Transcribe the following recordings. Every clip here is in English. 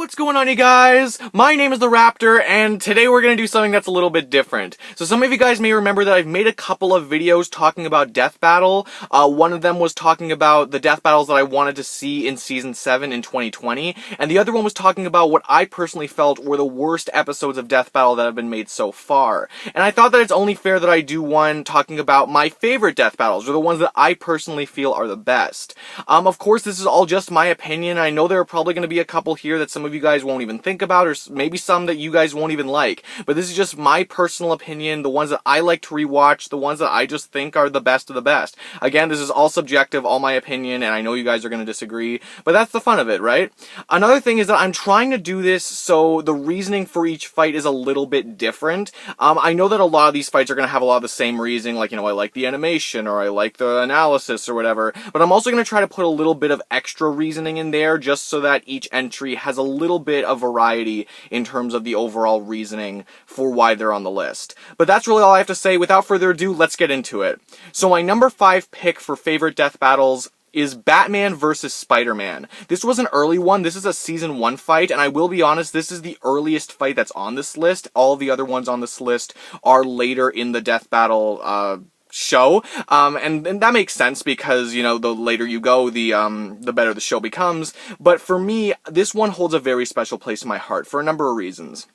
What's going on, you guys? My name is the Raptor, and today we're gonna do something that's a little bit different. So some of you guys may remember that I've made a couple of videos talking about Death Battle. One of them was talking about the Death Battles that I wanted to see in Season 7 in 2020, and the other one was talking about what I personally felt were the worst episodes of Death Battle that have been made so far. And I thought that it's only fair that I do one talking about my favorite Death Battles, or the ones that I personally feel are the best. Of course, this is all just my opinion. I know there are probably going to be a couple here that some of you guys won't even think about, or maybe some that you guys won't even like. But this is just my personal opinion, the ones that I like to rewatch, the ones that I just think are the best of the best. Again, this is all subjective, all my opinion, and I know you guys are going to disagree, but that's the fun of it, right? Another thing is that I'm trying to do this so the reasoning for each fight is a little bit different. I know that a lot of these fights are going to have a lot of the same reasoning, like, I like the animation, or I like the analysis, or whatever, but I'm also going to try to put a little bit of extra reasoning in there, just so that each entry has a little bit of variety in terms of the overall reasoning for why they're on the list. But that's really all I have to say. Without further ado, let's get into it. So my number 5 pick for favorite death battles is Batman versus Spider-Man. This was an early one. This is a Season 1 fight, and I will be honest, this is the earliest fight that's on this list. All the other ones on this list are later in the death battle show, and that makes sense because, the later you go, the better the show becomes. But for me, this one holds a very special place in my heart for a number of reasons.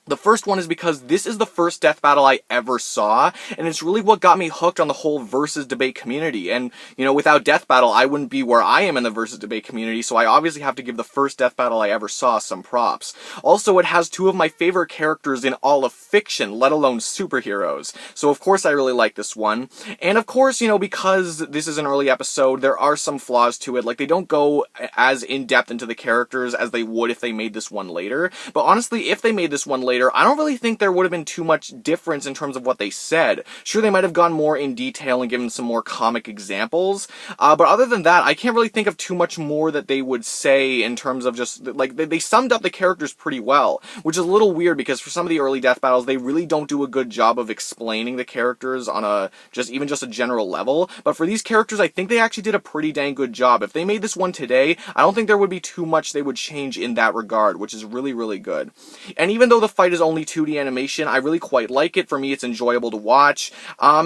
The first one is because this is the first death battle I ever saw, and it's really what got me hooked on the whole versus debate community. And, without death battle, I wouldn't be where I am in the versus debate community, so I obviously have to give the first death battle I ever saw some props. Also, it has 2 of my favorite characters in all of fiction, let alone superheroes. So of course I really like this one. And of course, because this is an early episode, there are some flaws to it. Like, they don't go as in-depth into the characters as they would if they made this one later. But honestly, if they made this one later, I don't really think there would have been too much difference in terms of what they said. Sure, they might have gone more in detail and given some more comic examples, but other than that, I can't really think of too much more that they would say in terms of just, like, they summed up the characters pretty well, which is a little weird because for some of the early death battles, they really don't do a good job of explaining the characters on even just a general level. But for these characters, I think they actually did a pretty dang good job. If they made this one today, I don't think there would be too much they would change in that regard, which is really, really good. And even though the fight is only 2D animation, I really quite like it. For me, it's enjoyable to watch.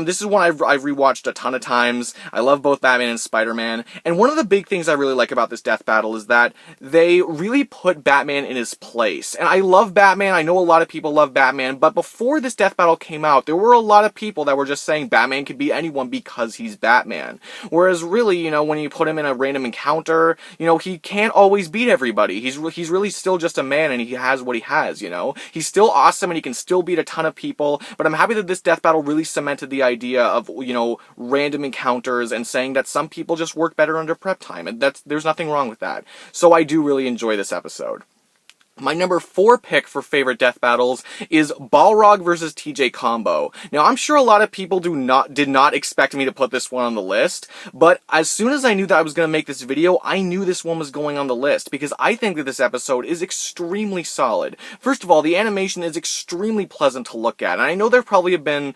This is one I've rewatched a ton of times. I love both Batman and Spider-Man. And one of the big things I really like about this death battle is that they really put Batman in his place. And I love Batman. I know a lot of people love Batman, but before this death battle came out, there were a lot of people that were just saying Batman can beat anyone because he's Batman. Whereas really, when you put him in a random encounter, he can't always beat everybody. He's really still just a man, and he has what he has, He's still awesome, and he can still beat a ton of people, but I'm happy that this death battle really cemented the idea of, random encounters and saying that some people just work better under prep time, and there's nothing wrong with that. So I do really enjoy this episode. My number 4 pick for favorite death battles is Balrog versus TJ combo. Now, I'm sure a lot of people did not expect me to put this one on the list, but as soon as I knew that I was going to make this video, I knew this one was going on the list, because I think that this episode is extremely solid. First of all, the animation is extremely pleasant to look at, and I know there probably have been,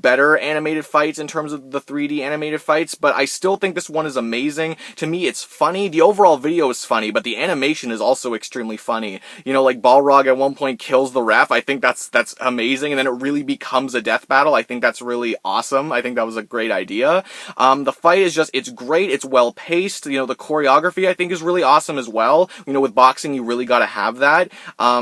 better animated fights in terms of the 3D animated fights, but I still think this one is amazing. To me, it's funny. The overall video is funny, but the animation is also extremely funny. Like Balrog at one point kills the ref. I think that's amazing, and then it really becomes a death battle. I think that's really awesome. I think that was a great idea. The fight is it's great. It's well paced. The choreography I think is really awesome as well. With boxing, you really gotta have that.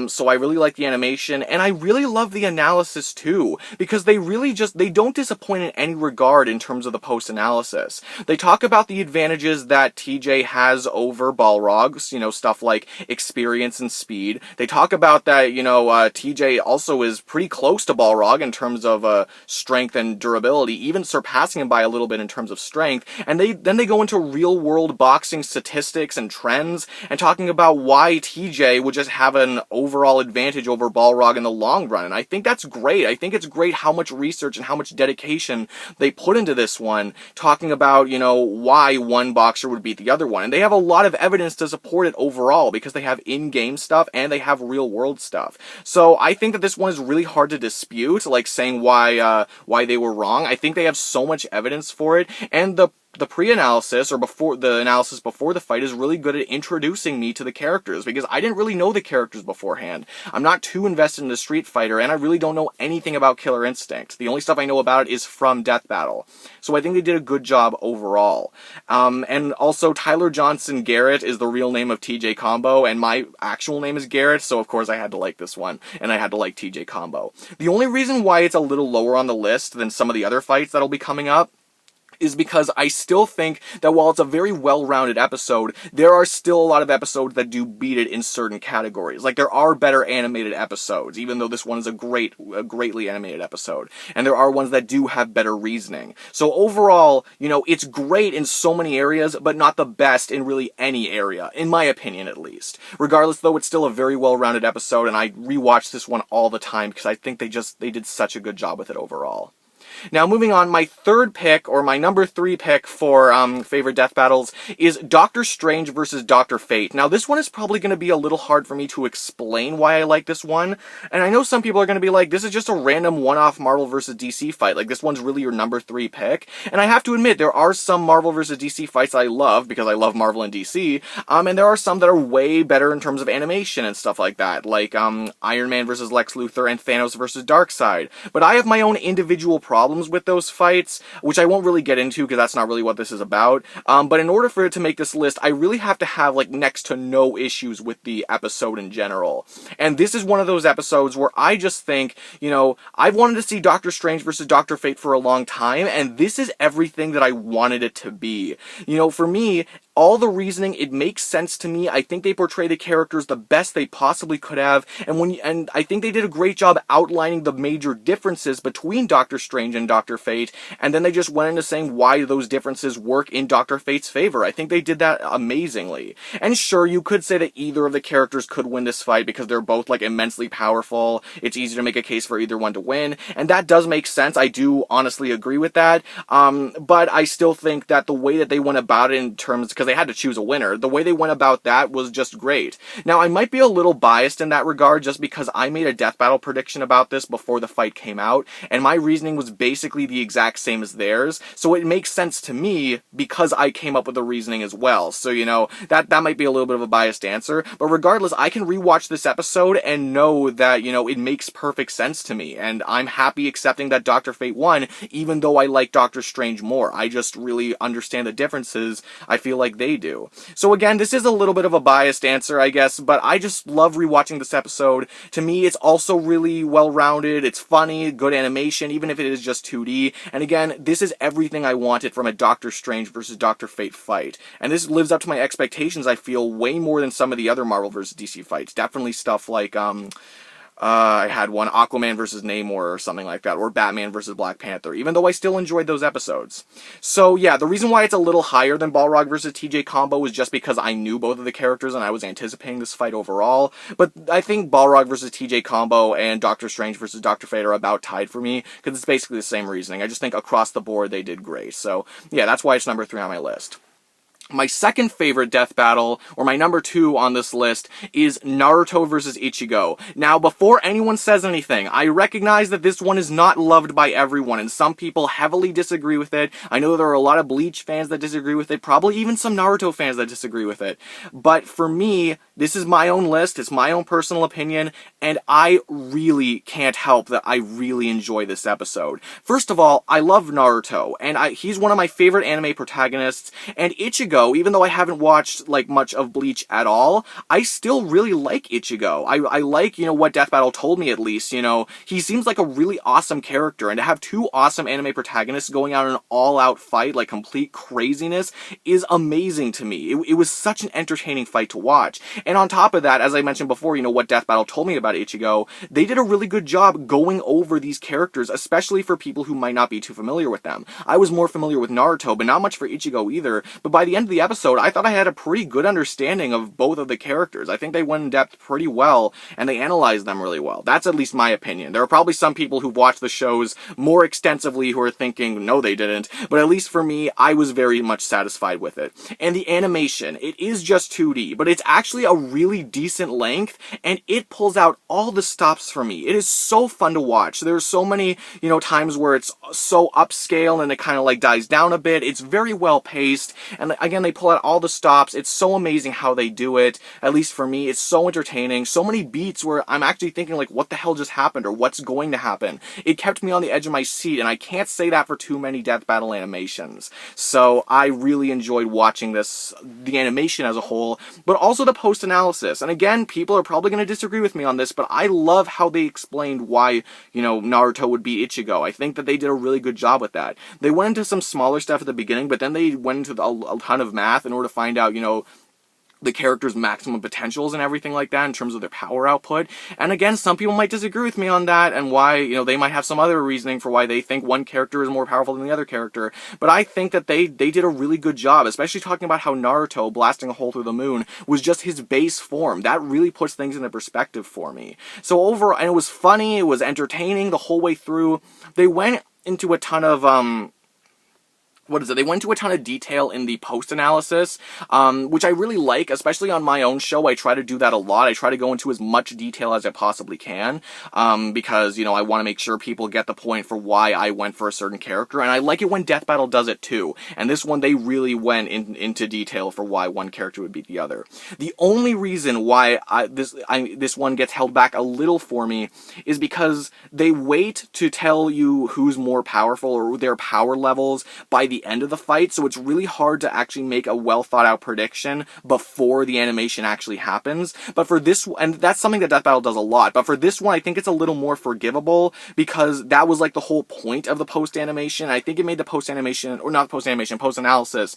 So I really like the animation, and I really love the analysis too, because they really they don't disappoint in any regard in terms of the post-analysis. They talk about the advantages that TJ has over Balrog, stuff like experience and speed. They talk about that, TJ also is pretty close to Balrog in terms of strength and durability, even surpassing him by a little bit in terms of strength. And then they go into real-world boxing statistics and trends, and talking about why TJ would just have an overall advantage over Balrog in the long run. And I think that's great. I think it's great how much research and how much dedication they put into this one, talking about, why one boxer would beat the other one. And they have a lot of evidence to support it overall, because they have in-game stuff and they have real world stuff. So I think that this one is really hard to dispute, like saying why they were wrong. I think they have so much evidence for it, and the the pre-analysis, or before the analysis before the fight, is really good at introducing me to the characters, because I didn't really know the characters beforehand. I'm not too invested in the Street Fighter, and I really don't know anything about Killer Instinct. The only stuff I know about it is from Death Battle. So I think they did a good job overall. And also, Tyler Johnson Garrett is the real name of TJ Combo, and my actual name is Garrett, so of course I had to like this one, and I had to like TJ Combo. The only reason why it's a little lower on the list than some of the other fights that'll be coming up is because I still think that while it's a very well-rounded episode, there are still a lot of episodes that do beat it in certain categories. Like, there are better animated episodes, even though this one is a greatly animated episode. And there are ones that do have better reasoning. So overall, you know, it's great in so many areas, but not the best in really any area, in my opinion at least. Regardless, though, it's still a very well-rounded episode, and I rewatch this one all the time because I think they did such a good job with it overall. Now, moving on, my third pick, or my number 3 pick for favorite death battles, is Doctor Strange versus Dr. Fate. Now, this one is probably going to be a little hard for me to explain why I like this one, and I know some people are going to be like, this is just a random one-off Marvel versus DC fight, like, this one's really your number 3 pick, and I have to admit, there are some Marvel versus DC fights that I love, because I love Marvel and DC, and there are some that are way better in terms of animation and stuff like that, like Iron Man versus Lex Luthor and Thanos versus Darkseid. But I have my own individual problems with those fights, which I won't really get into because that's not really what this is about. But in order for it to make this list, I really have to have like next to no issues with the episode in general. And this is one of those episodes where I just think, you know, I've wanted to see Doctor Strange versus Dr. Fate for a long time, and this is everything that I wanted it to be. You know, for me, all the reasoning, it makes sense to me. I think they portray the characters the best they possibly could have, and I think they did a great job outlining the major differences between Doctor Strange and Dr. Fate, and then they just went into saying why those differences work in Dr. Fate's favor. I think they did that amazingly. And sure, you could say that either of the characters could win this fight because they're both like immensely powerful. It's easy to make a case for either one to win, and that does make sense. I do honestly agree with that, but I still think that the way that they went about it in terms, because they had to choose a winner, the way they went about that was just great. Now, I might be a little biased in that regard just because I made a death battle prediction about this before the fight came out, and my reasoning was basically the exact same as theirs, so it makes sense to me because I came up with the reasoning as well. So, you know, that might be a little bit of a biased answer, but regardless, I can rewatch this episode and know that, you know, it makes perfect sense to me, and I'm happy accepting that Dr. Fate won, even though I like Doctor Strange more. I just really understand the differences, I feel like they do. So again, this is a little bit of a biased answer, I guess, but I just love rewatching this episode. To me, it's also really well-rounded, it's funny, good animation, even if it is just 2D, and again, this is everything I wanted from a Doctor Strange versus Dr. Fate fight. And this lives up to my expectations, I feel, way more than some of the other Marvel vs. DC fights. Definitely stuff like, I had one, Aquaman versus Namor or something like that, or Batman versus Black Panther, even though I still enjoyed those episodes. So yeah, the reason why it's a little higher than Balrog versus TJ Combo was just because I knew both of the characters and I was anticipating this fight overall, but I think Balrog versus TJ Combo and Doctor Strange versus Dr. Fate are about tied for me, because it's basically the same reasoning. I just think across the board they did great. So yeah, that's why it's number 3 on my list. My second favorite death battle, or my number 2 on this list, is Naruto versus Ichigo. Now, before anyone says anything, I recognize that this one is not loved by everyone, and some people heavily disagree with it. I know there are a lot of Bleach fans that disagree with it, probably even some Naruto fans that disagree with it. But for me, this is my own list, it's my own personal opinion, and I really can't help that I really enjoy this episode. First of all, I love Naruto, and he's one of my favorite anime protagonists, and Ichigo, even though I haven't watched like much of Bleach at all, I still really like Ichigo. I like, you know, what Death Battle told me at least, you know, he seems like a really awesome character, and to have 2 awesome anime protagonists going out in an all-out fight, like complete craziness, is amazing to me. It was such an entertaining fight to watch. And on top of that, as I mentioned before, you know, what Death Battle told me about Ichigo, they did a really good job going over these characters, especially for people who might not be too familiar with them. I was more familiar with Naruto, but not much for Ichigo either, but by the end of the episode, I thought I had a pretty good understanding of both of the characters. I think they went in depth pretty well, and they analyzed them really well. That's at least my opinion. There are probably some people who've watched the shows more extensively who are thinking, no, they didn't. But at least for me, I was very much satisfied with it. And the animation, it is just 2D, but it's actually a really decent length, and it pulls out all the stops for me. It is so fun to watch. There's so many, times where it's so upscale and it kind of like dies down a bit. It's very well paced, and again, they pull out all the stops. It's so amazing how they do it. At least for me, it's so entertaining. So many beats where I'm actually thinking like, what the hell just happened, or what's going to happen? It kept me on the edge of my seat, and I can't say that for too many death battle animations. So I really enjoyed watching the animation as a whole, but also the post-analysis. And again, people are probably going to disagree with me on this, but I love how they explained why, Naruto would beat Ichigo. I think that they did a really good job with that. They went into some smaller stuff at the beginning, but then they went into a ton of math in order to find out, the character's maximum potentials and everything like that in terms of their power output. And again, some people might disagree with me on that, and why, they might have some other reasoning for why they think one character is more powerful than the other character. But I think that they did a really good job, especially talking about how Naruto blasting a hole through the moon was just his base form. That really puts things into perspective for me. So overall, and it was funny, it was entertaining the whole way through. They went into a ton of, they went into a ton of detail in the post-analysis, which I really like, especially on my own show. I try to do that a lot. I try to go into as much detail as I possibly can, because, I want to make sure people get the point for why I went for a certain character, and I like it when Death Battle does it too. And this one, they really went into detail for why one character would beat the other. The only reason why this one gets held back a little for me is because they wait to tell you who's more powerful or their power levels by the end of the fight, so it's really hard to actually make a well thought out prediction before the animation actually happens. But for this, and that's something that Death Battle does a lot, but for this one I think it's a little more forgivable, because that was like the whole point of the post animation. I think it made the post analysis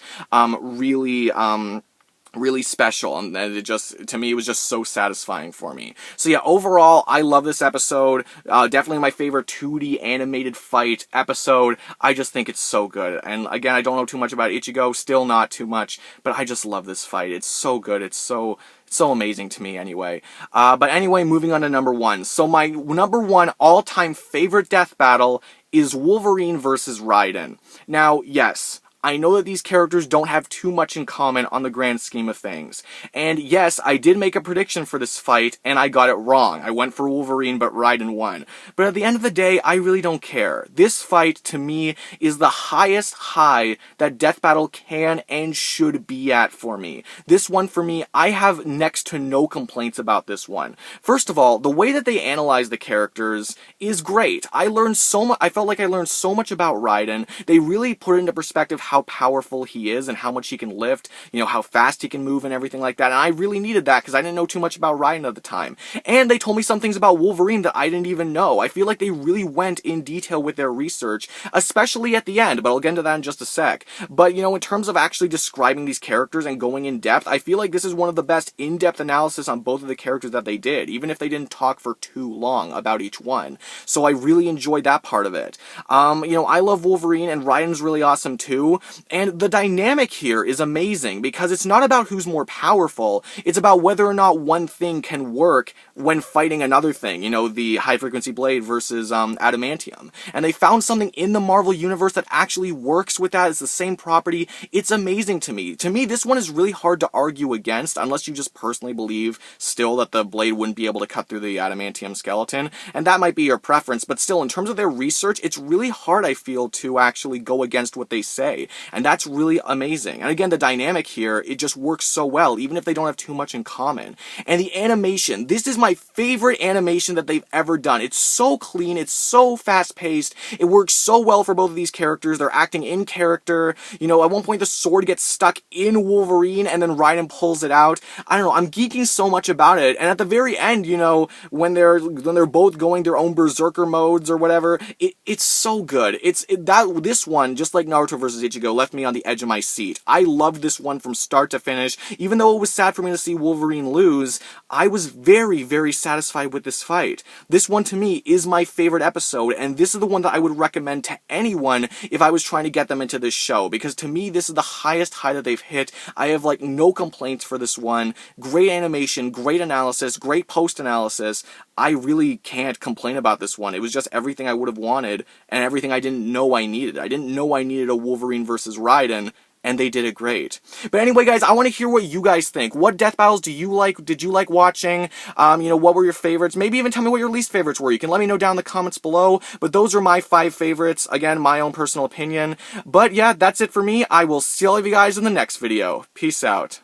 really special, and to me, it was just so satisfying for me. So yeah, overall, I love this episode. Definitely my favorite 2D animated fight episode. I just think it's so good. And again, I don't know too much about Ichigo, still not too much, but I just love this fight. It's so good. It's so amazing to me anyway. But anyway, moving on to number 1. So my number 1 all-time favorite death battle is Wolverine versus Ridin. Now, yes, I know that these characters don't have too much in common on the grand scheme of things. And yes, I did make a prediction for this fight, and I got it wrong. I went for Wolverine, but Raiden won. But at the end of the day, I really don't care. This fight, to me, is the highest high that Death Battle can and should be at for me. This one, for me, I have next to no complaints about this one. First of all, the way that they analyze the characters is great. I felt like I learned so much about Raiden. They really put into perspective how powerful he is and how much he can lift, how fast he can move and everything like that. And I really needed that because I didn't know too much about Raiden at the time. And they told me some things about Wolverine that I didn't even know. I feel like they really went in detail with their research, especially at the end, but I'll get into that in just a sec. But, in terms of actually describing these characters and going in depth, I feel like this is one of the best in-depth analysis on both of the characters that they did, even if they didn't talk for too long about each one. So I really enjoyed that part of it. I love Wolverine, and Raiden's really awesome too. And the dynamic here is amazing because it's not about who's more powerful, it's about whether or not one thing can work when fighting another thing, the high-frequency blade versus adamantium. And they found something in the Marvel Universe that actually works with that. It's the same property. It's amazing to me. To me, this one is really hard to argue against unless you just personally believe still that the blade wouldn't be able to cut through the adamantium skeleton. And that might be your preference, but still, in terms of their research, it's really hard, I feel, to actually go against what they say. And that's really amazing. And again, the dynamic here, it just works so well, even if they don't have too much in common. And the animation, this is my favorite animation that they've ever done. It's so clean, it's so fast-paced, it works so well for both of these characters. They're acting in character. At one point the sword gets stuck in Wolverine and then Raiden pulls it out. I don't know, I'm geeking so much about it. And at the very end, when they're both going their own berserker modes or whatever, it's so good. This one, just like Naruto vs. Ichigo left me on the edge of my seat. I loved this one from start to finish. Even though it was sad for me to see Wolverine lose, I was very, very satisfied with this fight. This one to me is my favorite episode, and this is the one that I would recommend to anyone if I was trying to get them into this show, because to me this is the highest high that they've hit. I have like no complaints for this one. Great animation, great analysis, great post-analysis. I really can't complain about this one. It was just everything I would have wanted, and everything I didn't know I needed. I didn't know I needed a Wolverine versus Ridin, and they did it great. But anyway, guys, I want to hear what you guys think. What death battles do you like? Did you like watching? What were your favorites? Maybe even tell me what your least favorites were. You can let me know down in the comments below. But those are my 5 favorites. Again, my own personal opinion. But yeah, that's it for me. I will see all of you guys in the next video. Peace out.